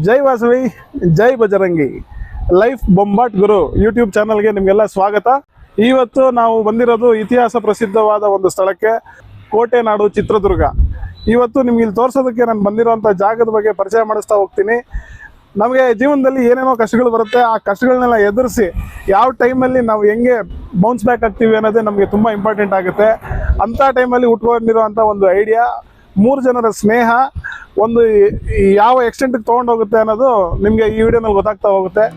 ಜೈ ವಾಸವಿ, ಜೈ Bajrangi. Life ಬೊಂಬಾಟ್ ಗುರು YouTube ಚಾನಲ್ಗೆ ನಿಮಗೆಲ್ಲ ಸ್ವಾಗತ. ಇವತ್ತು ನಾವು ಬಂದಿರೋದು ಇತಿಹಾಸ ಪ್ರಸಿದ್ಧವಾದ ಒಂದು ಸ್ಥಳಕ್ಕೆ, ಕೋಟೆ ನಾಡು ಚಿತ್ರದುರ್ಗ. ಇವತ್ತು ನಿಮ್ಗೆ ಇಲ್ಲಿ ತೋರಿಸೋದಕ್ಕೆ ನಾನು ಬಂದಿರೋಂಥ ಜಾಗದ ಬಗ್ಗೆ ಪರಿಚಯ ಮಾಡಿಸ್ತಾ ಹೋಗ್ತೀನಿ. ನಮಗೆ ಜೀವನದಲ್ಲಿ ಏನೇನೋ ಕಷ್ಟಗಳು ಬರುತ್ತೆ, ಆ ಕಷ್ಟಗಳನ್ನೆಲ್ಲ ಎದುರಿಸಿ ಯಾವ ಟೈಮಲ್ಲಿ ನಾವು ಹೆಂಗೆ ಬೌನ್ಸ್ ಬ್ಯಾಕ್ ಆಗ್ತೀವಿ ಅನ್ನೋದೇ ನಮಗೆ ತುಂಬ ಇಂಪಾರ್ಟೆಂಟ್ ಆಗುತ್ತೆ. ಅಂಥ ಟೈಮಲ್ಲಿ ಉಟ್ಕೊಂಡಿರೋಂಥ ಒಂದು ಐಡಿಯಾ, 3 ಜನರ ಸ್ನೇಹ ಒಂದು ಯಾವ ಎಕ್ಸ್ಟೆಂಟ್ಗೆ ತೊಗೊಂಡೋಗುತ್ತೆ ಅನ್ನೋದು ನಿಮಗೆ ಈ ವಿಡಿಯೋನಲ್ಲಿ ಗೊತ್ತಾಗ್ತಾ ಹೋಗುತ್ತೆ.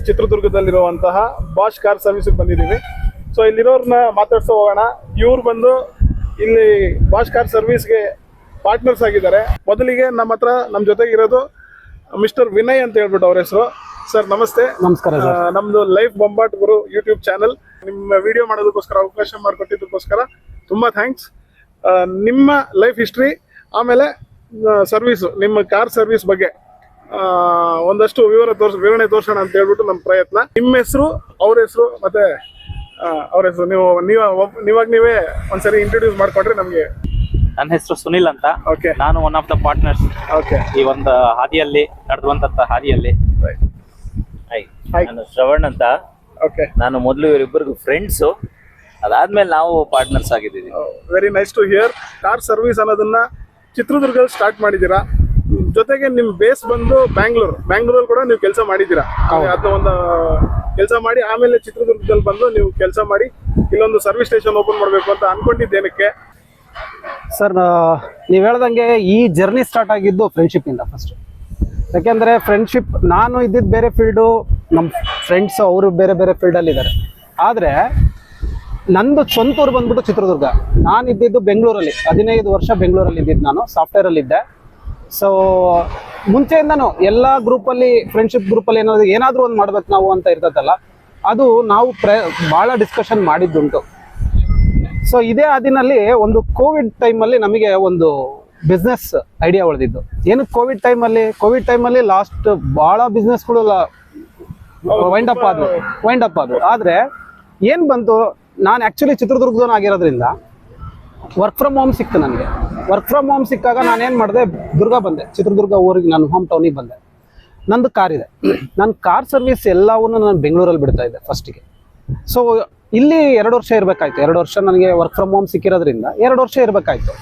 ಚಿತ್ರದುರ್ಗದಲ್ಲಿರುವಂತಹ ಬಾಷ್ ಕಾರ್ ಸರ್ವಿಸ್ಗೆ ಬಂದಿದ್ದೀವಿ. ಸೊ ಇಲ್ಲಿರೋರ್ನ ಮಾತಾಡ್ಸೋ ಹೋಗೋಣ. ಇವ್ರು ಬಂದು ಇಲ್ಲಿ ಬಾಷ್ ಕಾರ್ ಸರ್ವಿಸ್ಗೆ ಪಾರ್ಟ್ನರ್ಸ್ ಆಗಿದ್ದಾರೆ. ಮೊದಲಿಗೆ ನಮ್ಮ ಜೊತೆಗಿರೋದು ಮಿಸ್ಟರ್ ವಿನಯ್ ಅಂತ ಹೇಳ್ಬಿಟ್ಟು ಅವ್ರ ಹೆಸರು. ಸರ್ ನಮಸ್ತೆ. ನಮಸ್ಕಾರ. ನಮ್ದು ಲೈಫ್ ಬೊಂಬಾಟ್ ಗುರು ಯೂಟ್ಯೂಬ್ ಚಾನಲ್ ನಿಮ್ಮ ವಿಡಿಯೋ ಮಾಡೋದಕ್ಕೋಸ್ಕರ ಅವಕಾಶ ಮಾಡಿಕೊಟ್ಟಿದ್ದಕ್ಕೋಸ್ಕರ ತುಂಬ ಥ್ಯಾಂಕ್ಸ್. ನಿಮ್ಮ ಲೈಫ್ ಹಿಸ್ಟ್ರಿ, ಆಮೇಲೆ ಸರ್ವಿಸು, ನಿಮ್ಮ ಕಾರ್ ಸರ್ವಿಸ್ ಬಗ್ಗೆ ಒಂದಷ್ಟು ವಿವರಣೆ ತೋರ್ಸೋಣ ಅಂತ ಹೇಳ್ಬಿಟ್ಟು ನಮ್ಮ ಪ್ರಯತ್ನ. ನಿಮ್ಮ ಹೆಸರು, ಅವ್ರ ಹೆಸರು, ಮತ್ತೆ ಅವ್ರ ಹೆಸರು ನೀವೇ ಒಂದ್ಸರಿ ಇಂಟ್ರೊಡ್ಯೂಸ್ ಮಾಡ್ಕೊಂಡ್ರೆ ನಮಗೆ. ನನ್ನ ಹೆಸರು ಸುನಿಲ್ ಅಂತ. ಓಕೆ. ನಾನು one of the partners. Okay. ಈ ಒಂದು ಹಾದಿಯಲ್ಲಿ ನಡೆದುವಂತ ಹಾದಿಯಲ್ಲಿ. ನಾನು ಶ್ರವಣ್ ಅಂತ. ಓಕೆ. ನಾನು ಮೊದಲು ಇವರಿಬ್ಬರಿಗೂ ಫ್ರೆಂಡ್ಸು, ಅದಾದ್ಮೇಲೆ ನಾವು ಪಾರ್ಟ್ನರ್ಸ್ ಆಗಿದ್ದೀವಿ. Very nice to hear. Car service ಅನ್ನೋದನ್ನ ಚಿತ್ರದುರ್ಗದಲ್ಲಿ ಸ್ಟಾರ್ಟ್ ಮಾಡಿದ್ದೀರಾ. ಜೊತೆಗೆ ನಿಮ್ ಬೇಸ್ ಬಂದು ಬ್ಯಾಂಗ್ಳೂರಲ್ಲಿ ಕೂಡ ನೀವು ಕೆಲಸ ಮಾಡಿದ್ದೀರಾ. ಅದನ್ನ ಒಂದು ಕೆಲಸ ಮಾಡಿ ಆಮೇಲೆ ಚಿತ್ರದುರ್ಗದಲ್ಲಿ ಬಂದು ನೀವು ಕೆಲಸ ಮಾಡಿ ಇಲ್ಲೊಂದು ಸರ್ವಿಸ್ ಸ್ಟೇಷನ್ ಓಪನ್ ಮಾಡಬೇಕು ಅಂತ ಅನ್ಕೊಂಡಿದ್ದೇನಕ್ಕೆ? ಸರ್, ನೀವು ಹೇಳ್ದಂಗೆ ಈ ಜರ್ನಿ ಸ್ಟಾರ್ಟ್ ಆಗಿದ್ದು ಫ್ರೆಂಡ್ಶಿಪ್ ಇಂದ ಫಸ್ಟ್. ಯಾಕೆಂದ್ರೆ ಫ್ರೆಂಡ್ಶಿಪ್, ನಾನು ಇದ್ದಿದ್ದು ಬೇರೆ ಫೀಲ್ಡು, ನಮ್ಮ ಫ್ರೆಂಡ್ಸ್ ಅವರು ಬೇರೆ ಬೇರೆ ಫೀಲ್ಡಲ್ಲಿ ಇದ್ದಾರೆ. ಆದರೆ ನಂದು ಸ್ವಂತೂರು ಬಂದ್ಬಿಟ್ಟು ಚಿತ್ರದುರ್ಗ. ನಾನು ಇದ್ದಿದ್ದು ಬೆಂಗಳೂರಲ್ಲಿ 15 ವರ್ಷ ಬೆಂಗಳೂರಲ್ಲಿ ಇದ್ದಿದ್ದು. ನಾನು ಸಾಫ್ಟ್ವೇರಲ್ಲಿ ಇದ್ದೆ. ಸೊ ಮುಂಚೆಯಿಂದನೂ ಎಲ್ಲ ಗ್ರೂಪಲ್ಲಿ, ಫ್ರೆಂಡ್ಶಿಪ್ ಗ್ರೂಪಲ್ಲಿ ಏನಾದರೂ ಒಂದು ಮಾಡ್ಬೇಕು ನಾವು ಅಂತ ಇರ್ತದಲ್ಲ, ಅದು ನಾವು ಭಾಳ ಡಿಸ್ಕಷನ್ ಮಾಡಿದ್ದುಂಟು. ಸೊ ಇದೇ ಹಾದಿನಲ್ಲಿ ಒಂದು ಕೋವಿಡ್ ಟೈಮಲ್ಲಿ ನಮಗೆ ಒಂದು ಬಿಸ್ನೆಸ್ ಐಡಿಯಾ ಉಳಿದಿದ್ದು. ಏನು ಕೋವಿಡ್ ಟೈಮಲ್ಲಿ ಲಾಸ್ಟ್ ಭಾಳ ಬಿಸ್ನೆಸ್ಗಳು ವೈಂಡ್ ಅಪ್ ಆದವು. ಆದರೆ ಏನು ಬಂತು, ನಾನು ಆ್ಯಕ್ಚುಲಿ ಚಿತ್ರದುರ್ಗದವನು ಆಗಿರೋದ್ರಿಂದ ವರ್ಕ್ ಫ್ರಮ್ ಹೋಮ್ ಸಿಕ್ತು ನನಗೆ. ವರ್ಕ್ ಫ್ರಮ್ ಹೋಮ್ ಸಿಕ್ಕಾಗ ನಾನೇನು ಮಾಡಿದೆ, ಚಿತ್ರದುರ್ಗ ಊರಿಗೆ, ನಾನು ಹೋಮ್ ಟೌನಿಗೆ ಬಂದೆ. ನಂದು ಕಾರ್ ಇದೆ. ನನ್ನ ಕಾರ್ ಸರ್ವಿಸ್ ಎಲ್ಲವನ್ನೂ ನಾನು ಬೆಂಗಳೂರಲ್ಲಿ ಬಿಡ್ತಾ ಇದ್ದೆ ಫಸ್ಟಿಗೆ. ಸೊ ಇಲ್ಲಿ 2 ವರ್ಷ ಇರಬೇಕಾಯ್ತು. 2 ವರ್ಷ ನನಗೆ ವರ್ಕ್ ಫ್ರಮ್ ಹೋಮ್ ಸಿಕ್ಕಿರೋದ್ರಿಂದ 2 ವರ್ಷ ಇರಬೇಕಾಯ್ತು.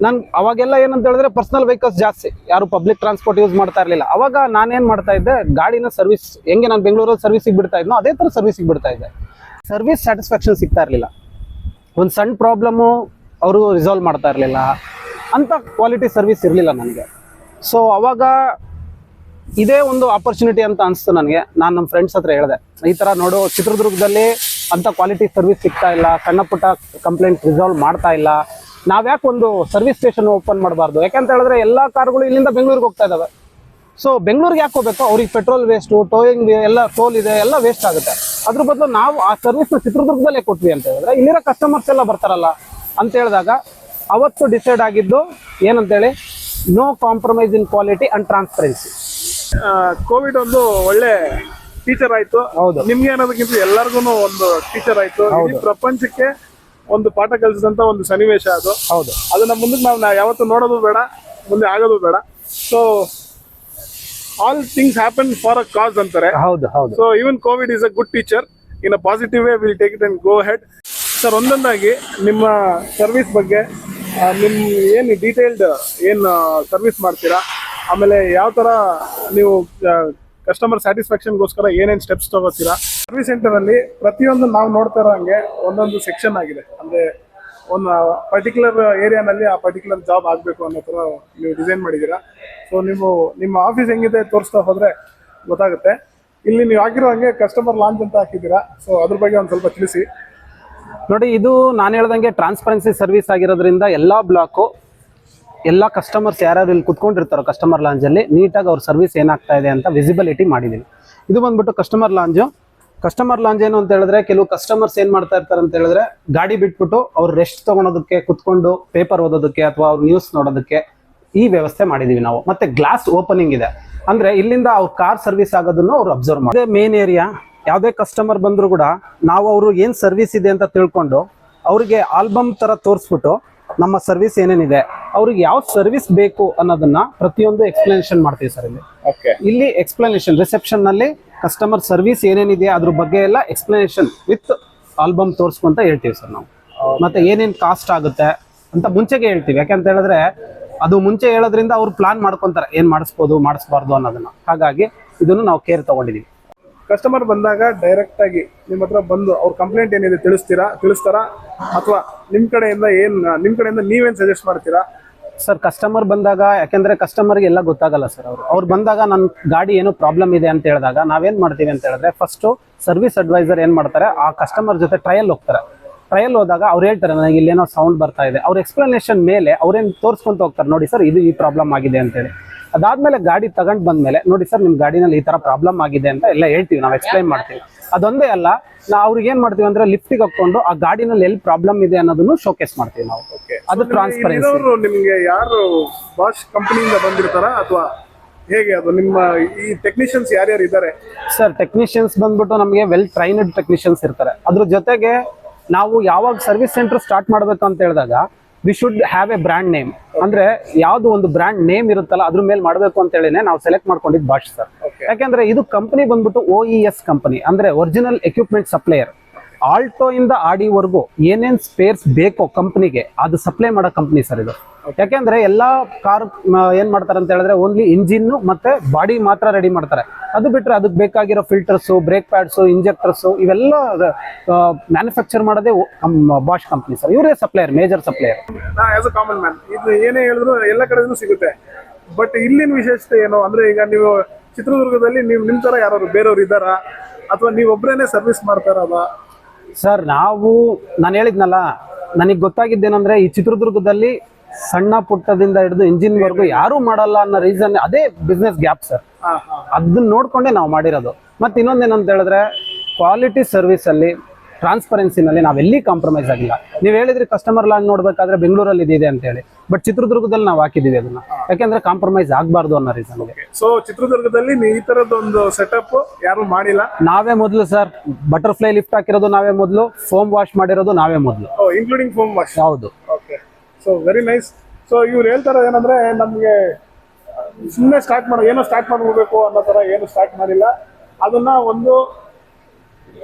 ನಾನು ಅವಾಗೆಲ್ಲ ಏನಂತ ಹೇಳಿದ್ರೆ ಪರ್ಸನಲ್ ವೆಹಿಕಲ್ಸ್ ಜಾಸ್ತಿ, ಯಾರು ಪಬ್ಲಿಕ್ ಟ್ರಾನ್ಸ್ಪೋರ್ಟ್ ಯೂಸ್ ಮಾಡ್ತಾ ಇರಲಿಲ್ಲ. ಅವಾಗ ನಾನೇನು ಮಾಡ್ತಾ ಇದ್ದೆ, ಗಾಡಿನ ಸರ್ವಿಸ್ ಹೆಂಗೆ ನಾನು ಬೆಂಗಳೂರಲ್ಲಿ ಸರ್ವಿಸಿಗೆ ಬಿಡ್ತಾ ಇದ್ನೋ ಅದೇ ಥರ ಸರ್ವಿಸಿಗೆ ಬಿಡ್ತಾ ಇದ್ದೆ. ಸರ್ವಿಸ್ ಸ್ಯಾಟಿಸ್ಫ್ಯಾಕ್ಷನ್ ಸಿಗ್ತಾ ಇರಲಿಲ್ಲ. ಒಂದು ಸಣ್ಣ ಪ್ರಾಬ್ಲಮ್ಮು ಅವರು ರಿಸಾಲ್ವ್ ಮಾಡ್ತಾ ಇರಲಿಲ್ಲ. ಅಂಥ ಕ್ವಾಲಿಟಿ ಸರ್ವಿಸ್ ಇರಲಿಲ್ಲ ನನಗೆ. ಸೊ ಅವಾಗ ಇದೇ ಒಂದು ಆಪರ್ಚುನಿಟಿ ಅಂತ ಅನಿಸ್ತು ನನಗೆ. ನಾನು ನಮ್ಮ ಫ್ರೆಂಡ್ಸ್ ಹತ್ರ ಹೇಳಿದೆ, ಈ ಥರ ನೋಡು, ಚಿತ್ರದುರ್ಗದಲ್ಲಿ ಅಂಥ ಕ್ವಾಲಿಟಿ ಸರ್ವಿಸ್ ಸಿಗ್ತಾ ಇಲ್ಲ, ಸಣ್ಣ ಪುಟ್ಟ ಕಂಪ್ಲೇಂಟ್ ರಿಸಾಲ್ವ್ ಮಾಡ್ತಾ ಇಲ್ಲ, ನಾವ್ಯಾಕೆ ಒಂದು ಸರ್ವಿಸ್ ಸ್ಟೇಷನ್ ಓಪನ್ ಮಾಡಬಾರ್ದು? ಯಾಕೆಂತ ಹೇಳಿದ್ರೆ ಎಲ್ಲ ಕಾರ್ಗಳು ಇಲ್ಲಿಂದ ಬೆಂಗಳೂರಿಗೆ ಹೋಗ್ತಾ ಇದ್ದಾವೆ. ಸೊ ಬೆಂಗಳೂರಿಗೆ ಯಾಕೆ ಹೋಗ್ಬೇಕು? ಅವ್ರಿಗೆ ಪೆಟ್ರೋಲ್ ವೇಸ್ಟು, ಟೋಯಿಂಗ್ ಎಲ್ಲ ಟೋಲ್ ಇದೆ, ಎಲ್ಲ ವೇಸ್ಟ್ ಆಗುತ್ತೆ. ಅದ್ರ ಬದಲು ನಾವು ಆ ಸರ್ವಿಸ್ನ ಚಿತ್ರದುರ್ಗದಲ್ಲೇ ಕೊಟ್ವಿ ಅಂತ ಹೇಳಿದ್ರೆ ಇಲ್ಲಿರೋ ಕಸ್ಟಮರ್ಸ್ ಎಲ್ಲ ಬರ್ತಾರಲ್ಲ ಅಂತ ಹೇಳಿದಾಗ ಅವತ್ತು ಡಿಸೈಡ್ ಆಗಿದ್ದು ಏನಂತೇಳಿ, no compromise in quality and transparency. Covid ಒಂದು ಒಳ್ಳೆ ಟೀಚರ್ ಆಯ್ತು. ಹೌದು. ನಿಮ್ಗೆ ಅನ್ನೋದಕ್ಕಿಂತ ಎಲ್ಲರಿಗೂ ಒಂದು ಟೀಚರ್ ಆಯ್ತು. ಈ ಪ್ರಪಂಚಕ್ಕೆ ಒಂದು ಪಾಠ ಕಲಿಸಿದಂತ ಒಂದು ಸನ್ನಿವೇಶ ಅದು. ಹೌದು. ಅದನ್ನ ಮುಂದಕ್ಕೆ ನಾವು ಯಾವತ್ತು ನೋಡೋದು ಬೇಡ, ಮುಂದೆ ಆಗೋದು ಬೇಡ. So all things happen for a cause ಅಂತಾರೆ. ಹೌದು ಹೌದು. So even Covid is a good teacher. In a positive way will take it and go head. Sir, ಒಂದೊಂದಾಗಿ ನಿಮ್ಮ ಸರ್ವಿಸ್ ಬಗ್ಗೆ, ನಿಮ್ಮ ಏನು ಡೀಟೇಲ್ಡ್ ಏನು ಸರ್ವಿಸ್ ಮಾಡ್ತೀರಾ, ಆಮೇಲೆ ಯಾವ ಥರ ನೀವು ಕಸ್ಟಮರ್ ಸ್ಯಾಟಿಸ್ಫ್ಯಾಕ್ಷನ್ಗೋಸ್ಕರ ಏನೇನು ಸ್ಟೆಪ್ಸ್ ತಗೋತೀರಾ. ಸರ್ವಿಸ್ ಸೆಂಟರಲ್ಲಿ ಪ್ರತಿಯೊಂದು ನಾವು ನೋಡ್ತಾ ಇರೋ ಹಂಗೆ ಒಂದೊಂದು ಸೆಕ್ಷನ್ ಆಗಿದೆ. ಅಂದರೆ ಒಂದು ಪರ್ಟಿಕ್ಯುಲರ್ ಏರಿಯಾನಲ್ಲಿ ಆ ಪರ್ಟಿಕ್ಯುಲರ್ ಜಾಬ್ ಆಗಬೇಕು ಅನ್ನೋ ಥರ ನೀವು ಡಿಸೈನ್ ಮಾಡಿದ್ದೀರಾ. ಸೊ ನಿಮ್ಮ ಆಫೀಸ್ ಹೆಂಗಿದೆ ತೋರಿಸ್ತಾ ಹೋದರೆ ಗೊತ್ತಾಗುತ್ತೆ. ಇಲ್ಲಿ ನೀವು ಹಾಕಿರೋ ಹಂಗೆ ಕಸ್ಟಮರ್ ಲಾಂಚ್ ಅಂತ ಹಾಕಿದ್ದೀರಾ. ಸೊ ಅದ್ರ ಬಗ್ಗೆ ಒಂದು ಸ್ವಲ್ಪ ತಿಳಿಸಿ. ನೋಡಿ, ಇದು ನಾನು ಹೇಳ್ದಂಗೆ ಟ್ರಾನ್ಸ್ಪರೆನ್ಸಿ ಸರ್ವಿಸ್ ಆಗಿರೋದ್ರಿಂದ ಎಲ್ಲ ಬ್ಲಾಕು ಎಲ್ಲ ಕಸ್ಟಮರ್ಸ್ ಯಾರು ಇಲ್ಲಿ ಕುತ್ಕೊಂಡಿರ್ತಾರೋ ಕಸ್ಟಮರ್ ಲಾಂಜಲ್ಲಿ ನೀಟಾಗಿ ಅವ್ರ ಸರ್ವಿಸ್ ಏನಾಗ್ತಾ ಇದೆ ಅಂತ ವಿಸಿಬಿಲಿಟಿ ಮಾಡಿದ್ದೀನಿ. ಇದು ಬಂದ್ಬಿಟ್ಟು ಕಸ್ಟಮರ್ ಲಾಂಜ್. ಕಸ್ಟಮರ್ ಲಾಂಜ್ ಏನು ಅಂತ ಹೇಳಿದ್ರೆ, ಕೆಲವು ಕಸ್ಟಮರ್ಸ್ ಏನ್ ಮಾಡ್ತಾ ಇರ್ತಾರೆ ಅಂತ ಹೇಳಿದ್ರೆ, ಗಾಡಿ ಬಿಟ್ಬಿಟ್ಟು ಅವ್ರು ರೆಸ್ಟ್ ತಗೊಳೋದಕ್ಕೆ, ಕುತ್ಕೊಂಡು ಪೇಪರ್ ಓದೋದಕ್ಕೆ ಅಥವಾ ಅವ್ರು ನ್ಯೂಸ್ ನೋಡೋದಕ್ಕೆ ಈ ವ್ಯವಸ್ಥೆ ಮಾಡಿದೀವಿ ನಾವು. ಮತ್ತೆ ಗ್ಲಾಸ್ ಓಪನಿಂಗ್ ಇದೆ, ಅಂದ್ರೆ ಇಲ್ಲಿಂದ ಅವ್ರ ಕಾರ್ ಸರ್ವಿಸ್ ಆಗೋದನ್ನು ಅವ್ರು ಅಬ್ಸರ್ವ್ ಮಾಡಿ. ಮೇನ್ ಏರಿಯಾ, ಯಾವುದೇ ಕಸ್ಟಮರ್ ಬಂದ್ರು ಕೂಡ ನಾವು ಅವರು ಏನ್ ಸರ್ವಿಸ್ ಇದೆ ಅಂತ ತಿಳ್ಕೊಂಡು ಅವ್ರಿಗೆ ಆಲ್ಬಮ್ ತರ ತೋರಿಸ್ಬಿಟ್ಟು ನಮ್ಮ ಸರ್ವಿಸ್ ಏನೇನಿದೆ, ಅವ್ರಿಗೆ ಯಾವ ಸರ್ವಿಸ್ ಬೇಕು ಅನ್ನೋದನ್ನ ಪ್ರತಿಯೊಂದು ಎಕ್ಸ್ಪ್ಲನೇಷನ್ ಮಾಡ್ತೀವಿ ಸರ್. ಇಲ್ಲಿ ಎಕ್ಸ್ಪ್ಲನೇಷನ್ ರಿಸೆಪ್ಷನ್ ನಲ್ಲಿ ಕಸ್ಟಮರ್ ಸರ್ವಿಸ್ ಏನೇನಿದೆ ಅದ್ರ ಬಗ್ಗೆ ಎಲ್ಲ ಎಕ್ಸ್ಪ್ಲನೇಷನ್ ವಿತ್ ಆಲ್ಬಮ್ ತೋರಿಸ್ಕೊಂತ ಹೇಳ್ತೀವಿ ಸರ್ ನಾವು. ಮತ್ತೆ ಏನೇನ್ ಕಾಸ್ಟ್ ಆಗುತ್ತೆ ಅಂತ ಮುಂಚೆಗೆ ಹೇಳ್ತೀವಿ, ಯಾಕಂತ ಹೇಳಿದ್ರೆ ಅದು ಮುಂಚೆ ಹೇಳೋದ್ರಿಂದ ಅವ್ರು ಪ್ಲಾನ್ ಮಾಡ್ಕೊಂತಾರೆ ಏನ್ ಮಾಡಿಸ್ಬೋದು ಮಾಡಿಸ್ಬಾರ್ದು ಅನ್ನೋದನ್ನ. ಹಾಗಾಗಿ ಇದನ್ನು ನಾವು ಕೇರ್ ತಗೊಂಡಿದೀವಿ. ಕಸ್ಟಮರ್ ಬಂದಾಗ ಡೈರೆಕ್ಟ್ ಆಗಿ ನಿಮ್ಮ ಹತ್ರ ಬಂದು ಅವ್ರ ಕಂಪ್ಲೇಂಟ್ ಏನಿದೆ ತಿಳಿಸ್ತಾರಾ ಅಥವಾ ನಿಮ್ ಕಡೆಯಿಂದ ನೀವೇನ್ ಸಜೆಸ್ಟ್ ಮಾಡ್ತೀರಾ? ಸರ್, ಕಸ್ಟಮರ್ ಬಂದಾಗ, ಯಾಕೆಂದ್ರೆ ಕಸ್ಟಮರ್ಗೆ ಎಲ್ಲ ಗೊತ್ತಾಗಲ್ಲ ಸರ್. ಅವ್ರು ಬಂದಾಗ ನನ್ನ ಗಾಡಿ ಏನೋ ಪ್ರಾಬ್ಲಮ್ ಇದೆ ಅಂತ ಹೇಳಿದಾಗ ನಾವೇನ್ ಮಾಡ್ತೀವಿ ಅಂತ ಹೇಳಿದ್ರೆ, ಫಸ್ಟ್ ಸರ್ವಿಸ್ ಅಡ್ವೈಸರ್ ಏನ್ ಮಾಡ್ತಾರೆ, ಆ ಕಸ್ಟಮರ್ ಜೊತೆ ಟ್ರಯಲ್ ಹೋಗ್ತಾರೆ. ಟ್ರಯಲ್ ಹೋದಾಗ ಅವ್ರು ಹೇಳ್ತಾರೆ, ನನಗೆ ಇಲ್ಲೇನೋ ಸೌಂಡ್ ಬರ್ತಾ ಇದೆ. ಅವ್ರ ಎಕ್ಸ್ಪ್ಲನೇಷನ್ ಮೇಲೆ ಅವ್ರೇನು ತೋರಿಸ್ಕೊಂತ ಹೋಗ್ತಾರೆ, ನೋಡಿ ಸರ್ ಇದು ಈ ಪ್ರಾಬ್ಲಮ್ ಆಗಿದೆ ಅಂತೇಳಿ. ಅದಾದ್ಮೇಲೆ ಗಾಡಿ ತಗೊಂಡ್ ಬಂದ್ಮೇಲೆ, ನೋಡಿ ಸರ್ ನಿಮ್ ಗಾಡಿನಲ್ಲಿ ಈ ತರ ಪ್ರಾಬ್ಲಮ್ ಆಗಿದೆ ಅಂತ ಎಲ್ಲ ಹೇಳ್ತೀವಿ, ನಾವು ಎಕ್ಸ್ಪ್ಲೈನ್ ಮಾಡ್ತೀವಿ. ಅದೊಂದೇ ಅಲ್ಲ, ನಾವು ಅವ್ರಿಗೆ ಏನ್ ಮಾಡ್ತೀವಿ ಅಂದ್ರೆ ಲಿಫ್ಟಿಗೆ ಹಾಕೊಂಡು ಆ ಗಾಡಿನಲ್ಲಿ ಎಲ್ಲಿ ಪ್ರಾಬ್ಲಮ್ ಇದೆ ಅನ್ನೋದನ್ನು ಶೋಕೇಸ್ ಮಾಡ್ತೀವಿ ನಾವು. ಅದು ಟ್ರಾನ್ಸ್ಪರೆನ್ಸಿ. ನಿಮ್ಗೆ ಯಾರು ಬಾಷ್ ಕಂಪನಿಯಿಂದ ಬಂದಿರ್ತಾರ ಅಥವಾ ಹೇಗೆ? ಅದು ನಿಮ್ಮ ಈ ಟೆಕ್ನಿಷಿಯನ್ಸ್ ಯಾರ್ಯಾರು ಇದ್ದಾರೆ? ಸರ್, ಟೆಕ್ನಿಷಿಯನ್ಸ್ ಬಂದ್ಬಿಟ್ಟು ನಮಗೆ ವೆಲ್ ಟ್ರೈನ್ಡ್ ಟೆಕ್ನಿಷಿಯನ್ಸ್ ಇರ್ತಾರೆ. ಅದ್ರ ಜೊತೆಗೆ ನಾವು ಯಾವಾಗ ಸರ್ವಿಸ್ ಸೆಂಟರ್ ಸ್ಟಾರ್ಟ್ ಮಾಡ್ಬೇಕು ಅಂತ ಹೇಳಿದಾಗ we should have A brand name. ಅಂದ್ರೆ ಯಾವ್ದು ಒಂದು ಬ್ರ್ಯಾಂಡ್ ನೇಮ್ ಇರುತ್ತಲ್ಲ ಅದ್ರ ಮೇಲೆ ಮಾಡಬೇಕು ಅಂತ ಹೇಳಿನೇ ನಾವು ಸೆಲೆಕ್ಟ್ ಮಾಡ್ಕೊಂಡಿದ್ದು ಬಾಷ್ ಸರ್. ಯಾಕಂದ್ರೆ ಇದು ಕಂಪನಿ ಬಂದ್ಬಿಟ್ಟು OES ಕಂಪನಿ, ಅಂದ್ರೆ ಒರಿಜಿನಲ್ ಎಕ್ವಿಪ್ಮೆಂಟ್ ಸಪ್ಲೈಯರ್. ಆಲ್ಟೋ ಇಂದ ಆಡಿವರೆಗೂ ಏನೇನ್ ಸ್ಪೇರ್ಸ್ ಬೇಕೋ ಕಂಪನಿಗೆ ಅದು ಸಪ್ಲೈ ಮಾಡೋ ಕಂಪನಿ ಸರ್ ಇದು. ಯಾಕೆಂದ್ರೆ ಎಲ್ಲಾ ಕಾರ್ ಏನ್ ಮಾಡ್ತಾರೆ ಅಂತ ಹೇಳಿದ್ರೆ ಓನ್ಲಿ ಇಂಜಿನ್ ಮತ್ತೆ ಬಾಡಿ ಮಾತ್ರ ರೆಡಿ ಮಾಡ್ತಾರೆ. ಅದು ಬಿಟ್ರೆ ಅದಕ್ಕೆ ಬೇಕಾಗಿರೋ ಫಿಲ್ಟರ್ಸ್, ಬ್ರೇಕ್ ಪ್ಯಾಡ್ಸ್, ಇಂಜೆಕ್ಟರ್ಸ್ ಇವೆಲ್ಲ ಮ್ಯಾನುಫ್ಯಾಕ್ಚರ್ ಮಾಡೋದೇ ಬಾಷ್ ಕಂಪನಿ ಸರ್. ಇವರೇ supplier, major supplier. As a common man ಇದು ಏನೇ ಹೇಳಿದ್ರು ಎಲ್ಲ ಕಡೆನೂ ಸಿಗುತ್ತೆ. ಬಟ್ ಇಲ್ಲಿನ ವಿಶೇಷತೆ ಏನು ಅಂದ್ರೆ, ಈಗ ನೀವು ಚಿತ್ರದುರ್ಗದಲ್ಲಿ ನೀವು ನಿಮ್ ತರ ಯಾರು ಬೇರೆಯವ್ರು ಇದ್ದಾರಾ ಅಥವಾ ನೀವೊಬ್ರೇನೆ ಸರ್ವಿಸ್ ಮಾಡ್ತಾರಲ್ಲ? ಸರ್, ನಾನು ಹೇಳಿದ್ನಲ್ಲ, ನನಗೆ ಗೊತ್ತಾಗಿದ್ದೇನೆಂದ್ರೆ ಈ ಚಿತ್ರದುರ್ಗದಲ್ಲಿ ಸಣ್ಣ ಪುಟ್ಟದಿಂದ ಹಿಡಿದು ಇಂಜಿನ್ ವರ್ಗು ಯಾರು ಮಾಡಲ್ಲ ಅನ್ನೋ ರೀಸನ್ ಅದೇ ಬಿಸ್ನೆಸ್ ಗ್ಯಾಪ್ ಸರ್. ಅದನ್ನ ನೋಡ್ಕೊಂಡೆ ನಾವು ಮಾಡಿರೋದು. ಮತ್ತೆ ಇನ್ನೊಂದೇನಂತ ಹೇಳಿದ್ರೆ, ಕ್ವಾಲಿಟಿ ಸರ್ವಿಸ್ ಅಲ್ಲಿ, ಟ್ರಾನ್ಸ್ಪರೆನ್ಸಿನಲ್ಲಿ ನಾವೆಲ್ಲಿ ಕಾಂಪ್ರಮೈಸ್ ಆಗಿಲ್ಲ. ನೀವು ಹೇಳಿದ್ರಿ ಕಸ್ಟಮರ್ ಲಾಂಜ್ ನೋಡ್ಬೇಕಾದ್ರೆ ಬೆಂಗಳೂರಲ್ಲಿ ಇದೆ ಅಂತ ಹೇಳಿ, ಬಟ್ ಚಿತ್ರದುರ್ಗದಲ್ಲಿ ನಾವು ಹಾಕಿದೀವಿ ಅದನ್ನ, ಯಾಕೆಂದ್ರೆ ಕಾಂಪ್ರಮೈಸ್ ಆಗಬಾರ್ದು ಅನ್ನೋ ರೀಸನ್. ಸೊ ಚಿತ್ರದುರ್ಗದಲ್ಲಿ ಈ ತರದೊಂದು ಸೆಟಪ್ ಯಾರು ಮಾಡಿಲ್ಲ, ನಾವೇ ಮೊದಲು ಸರ್. ಬಟರ್ಫ್ಲೈ ಲಿಫ್ಟ್ ಹಾಕಿರೋದು ನಾವೇ ಮೊದಲು, ಫೋಮ್ ವಾಶ್ ಮಾಡಿರೋದು ನಾವೇ ಮೊದಲು, ಇನ್ಕ್ಲೂಡಿಂಗ್ ಫೋಮ್ ವಾಶ್. ಹೌದು. Okay, so very nice. So ಇವ್ರು ಹೇಳ್ತಾರೆ ಏನಂದ್ರೆ, ನಮಗೆ ಸುಮ್ಮನೆ ಸ್ಟಾರ್ಟ್ ಮಾಡಬೇಕು ಅನ್ನೋ ತರ ಏನು ಸ್ಟಾರ್ಟ್ ಮಾಡಿಲ್ಲ. ಅದನ್ನ ಒಂದು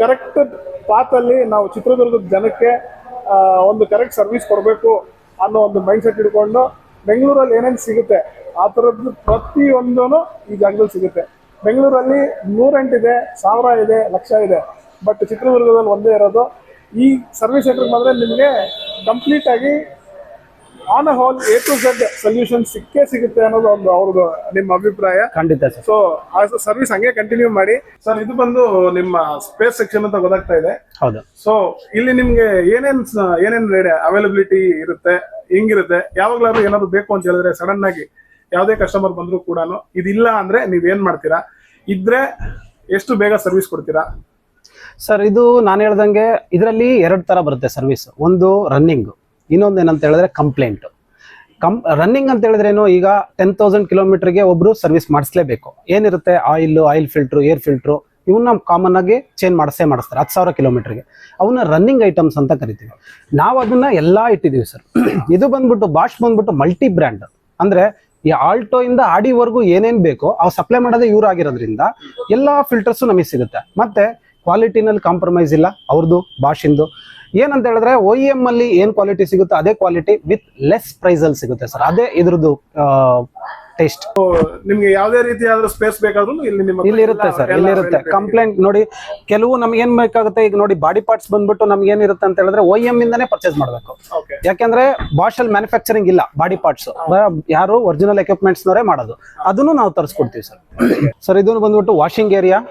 ಕರೆಕ್ಟ್ ಪಾತಲ್ಲಿ ನಾವು ಚಿತ್ರದುರ್ಗದ ಜನಕ್ಕೆ ಒಂದು ಕರೆಕ್ಟ್ ಸರ್ವಿಸ್ ಕೊಡಬೇಕು ಅನ್ನೋ ಒಂದು ಮೈಂಡ್ ಸೆಟ್ ಇಟ್ಕೊಂಡು, ಬೆಂಗಳೂರಲ್ಲಿ ಏನೇನು ಸಿಗುತ್ತೆ ಆ ಥರದ್ದು ಪ್ರತಿಯೊಂದೂ ಈ ಜಾಗದಲ್ಲಿ ಸಿಗುತ್ತೆ. ಬೆಂಗಳೂರಲ್ಲಿ 108 ಇದೆ, 1000 ಇದೆ, 1,00,000 ಇದೆ. ಬಟ್ ಚಿತ್ರದುರ್ಗದಲ್ಲಿ ಒಂದೇ ಇರೋದು. ಈ ಸರ್ವಿಸ್ ಸೆಂಟರ್ಗೆ ಬಂದರೆ ನಿಮಗೆ ಕಂಪ್ಲೀಟ್ ಆಗಿ on a hole A to Z solution ಸಿಗುತ್ತೆ ಅನ್ನೋದು ಒಂದು ಅವ್ರದ್ದು ನಿಮ್ಮ ಅಭಿಪ್ರಾಯ. ಖಂಡಿತ ಸರ್. ಸೊ ಆ ಸರ್ವಿಸ್ ಹಂಗೆ ಕಂಟಿನ್ಯೂ ಮಾಡಿ ಸರ್. ಇದು ಬಂದು ನಿಮ್ಮ ಸ್ಪೇಸ್ ಸೆಕ್ಷನ್ ಅಂತ ಗೊತ್ತಾಗ್ತಾ ಇದೆ. ಹೌದು. ಸೊ ಇಲ್ಲಿ ನಿಮ್ಗೆ ಏನೇನ್ ಅವೈಲಬಿಲಿಟಿ ಇರುತ್ತೆ, ಹಿಂಗಿರುತ್ತೆ? ಯಾವಾಗ್ಲಾದ್ರೂ ಏನಾದ್ರು ಬೇಕು ಅಂತ ಹೇಳಿದ್ರೆ ಸಡನ್ ಆಗಿ ಯಾವುದೇ ಕಸ್ಟಮರ್ ಬಂದ್ರು ಕೂಡ ಇದಿಲ್ಲ ಅಂದ್ರೆ ನೀವ್ ಏನ್ ಮಾಡ್ತೀರಾ? ಇದ್ರೆ ಎಷ್ಟು ಬೇಗ ಸರ್ವಿಸ್ ಕೊಡ್ತೀರಾ? ಸರ್, ಇದು ನಾನು ಹೇಳ್ದಂಗೆ ಇದರಲ್ಲಿ 2 ತರ ಬರುತ್ತೆ ಸರ್ವಿಸ್. ಒಂದು ರನ್ನಿಂಗ್, ಇನ್ನೊಂದು ಏನಂತ ಹೇಳಿದ್ರೆ ಕಂಪ್ಲೇಂಟ್. ರನ್ನಿಂಗ್ ಅಂತ ಹೇಳಿದ್ರೆ ಏನು, ಈಗ 10,000 ಕಿಲೋಮೀಟರ್ಗೆ ಒಬ್ರು ಸರ್ವಿಸ್ ಮಾಡಿಸ್ಲೇಬೇಕು. ಏನಿರುತ್ತೆ, ಆಯಿಲ್ ಫಿಲ್ಟ್ರು, ಏರ್ ಫಿಲ್ಟ್ರು, ಇವನ್ನ ಕಾಮನ್ ಆಗಿ ಚೇಂಜ್ ಮಾಡಿಸ್ತಾರೆ 10,000 ಕಿಲೋಮೀಟರ್ಗೆ. ಅವನ್ನ ರನ್ನಿಂಗ್ ಐಟಮ್ಸ್ ಅಂತ ಕರಿತೀವಿ ನಾವು. ಅದನ್ನ ಎಲ್ಲಾ ಇಟ್ಟಿದೀವಿ ಸರ್. ಇದು ಬಂದ್ಬಿಟ್ಟು ಬಾಷ್ ಬಂದ್ಬಿಟ್ಟು ಮಲ್ಟಿ ಬ್ರ್ಯಾಂಡ್, ಅಂದ್ರೆ ಈ ಆಲ್ಟೋ ಇಂದ ಆಡಿವರೆಗೂ ಏನೇನ್ ಬೇಕೋ ಅವು ಸಪ್ಲೈ ಮಾಡೋದೇ ಇವ್ರು ಆಗಿರೋದ್ರಿಂದ ಎಲ್ಲಾ ಫಿಲ್ಟರ್ಸ್ ನಮಗೆ ಸಿಗುತ್ತೆ. ಮತ್ತೆ ಕ್ವಾಲಿಟಿನಲ್ಲಿ ಕಾಂಪ್ರಮೈಸ್ ಇಲ್ಲ ಅವ್ರದ್ದು, ಬಾಷಿಂದು. ಏನಂತ ಹೇಳಿದ್ರೆ OEM ಅಲ್ಲಿ ಏನ್ ಕ್ವಾಲಿಟಿ ಸಿಗುತ್ತೆ ಅದೇ ಕ್ವಾಲಿಟಿ ವಿತ್ ಲೆಸ್ ಪ್ರೈಸ್ ಅಲ್ಲಿ ಸಿಗುತ್ತೆ ಸರ್. ಅದೇ ಇದ್ರದ್ದು ಟೇಸ್ಟ್. ನಿಮ್ಗೆ ಯಾವುದೇ ರೀತಿ ಆದ್ರೂ ಸ್ಪೇಸ್ ಬೇಕಾದ್ರೂ ಇಲ್ಲಿ ಇರುತ್ತೆ ಸರ್. ಇಲ್ಲಿ ಇರುತ್ತೆ. ಕಂಪ್ಲೇಂಟ್ ನೋಡಿ, ಕೆಲವು ನಮ್ಗೆ ಏನ್ ಬೇಕಾಗುತ್ತೆ, ಈಗ ನೋಡಿ ಬಾಡಿ ಪಾರ್ಟ್ಸ್ ಬಂದ್ಬಿಟ್ಟು ನಮ್ಗೆ ಏನಿರುತ್ತೆ ಅಂತ ಹೇಳಿದ್ರೆ OEM ಇಂದಾನೆ ಪರ್ಚೇಸ್ ಮಾಡಬೇಕು. ಯಾಕೆಂದ್ರೆ ಬಾಷ್ ಅಲ್ಲಿ ಮ್ಯಾನುಫ್ಯಾಕ್ಚರಿಂಗ್ ಇಲ್ಲ ಬಾಡಿ ಪಾರ್ಟ್ಸ್, ಯಾರು ಒರಿಜಿನಲ್ ಎಕ್ವಿಪ್ಮೆಂಟ್ಸ್ ನವರೇ ಮಾಡೋದು. ಅದನ್ನು ನಾವು ತರಿಸ್ಕೊಡ್ತೀವಿ ಸರ್. ಸರ್, ಇದು ಬಂದ್ಬಿಟ್ಟು ವಾಷಿಂಗ್ ಏರಿಯಾ.